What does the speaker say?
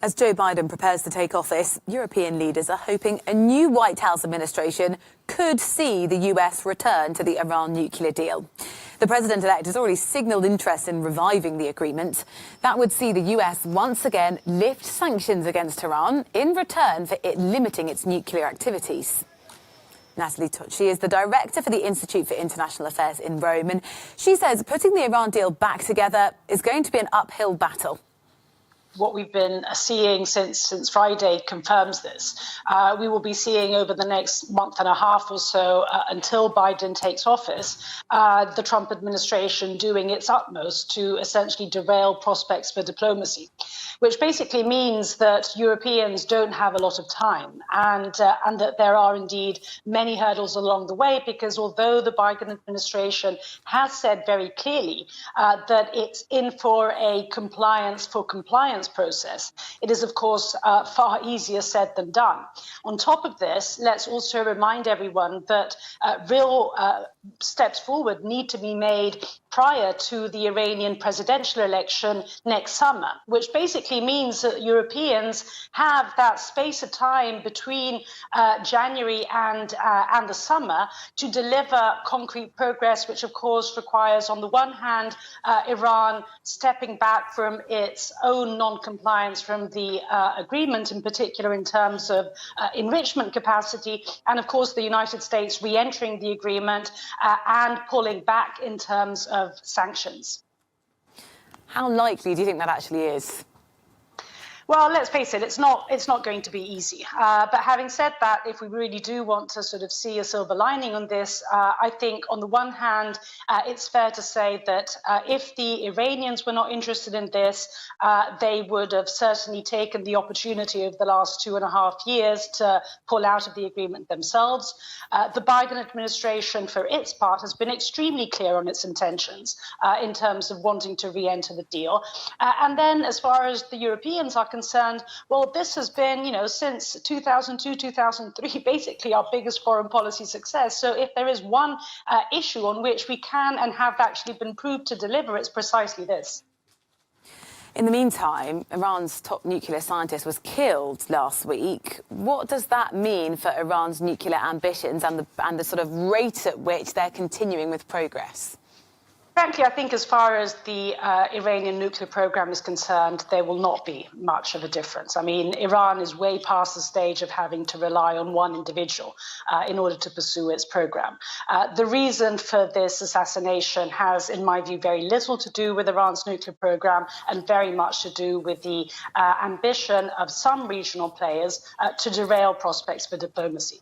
As Joe Biden prepares to take office, European leaders are hoping a new White House administration could see the US return to the Iran nuclear deal. The president-elect has already signalled interest in reviving the agreement. That would see the US once again lift sanctions against Iran in return for it limiting its nuclear activities. Natalie Tucci is the director for the Institute for International Affairs in Rome, and she says putting the Iran deal back together is going to be an uphill battle. What we've been seeing since Friday confirms this. We will be seeing over the next month and a half or so until Biden takes office, the Trump administration doing its utmost to essentially derail prospects for diplomacy, which basically means that Europeans don't have a lot of time and that there are indeed many hurdles along the way, because although the Biden administration has said very clearly that it's in for a compliance process, it is, of course, far easier said than done. On top of this, let's also remind everyone that real steps forward need to be made prior to the Iranian presidential election next summer, which basically means that Europeans have that space of time between January and the summer to deliver concrete progress, which of course requires, on the one hand, Iran stepping back from its own non-compliance from the agreement, in particular in terms of enrichment capacity, and of course the United States re-entering the agreement and pulling back in terms of sanctions. How likely do you think that actually is? Well, let's face it, it's not going to be easy. But having said that, if we really do want to sort of see a silver lining on this, I think on the one hand, it's fair to say that if the Iranians were not interested in this, they would have certainly taken the opportunity of the last 2.5 years to pull out of the agreement themselves. The Biden administration, for its part, has been extremely clear on its intentions in terms of wanting to re-enter the deal. And then as far as the Europeans are concerned, well, this has been, since 2002, 2003, basically our biggest foreign policy success. So if there is one issue on which we can and have actually been proved to deliver, it's precisely this. In the meantime, Iran's top nuclear scientist was killed last week. What does that mean for Iran's nuclear ambitions and the sort of rate at which they're continuing with progress? Frankly, I think as far as the Iranian nuclear program is concerned, there will not be much of a difference. I mean, Iran is way past the stage of having to rely on one individual in order to pursue its program. The reason for this assassination has, in my view, very little to do with Iran's nuclear program and very much to do with the ambition of some regional players to derail prospects for diplomacy.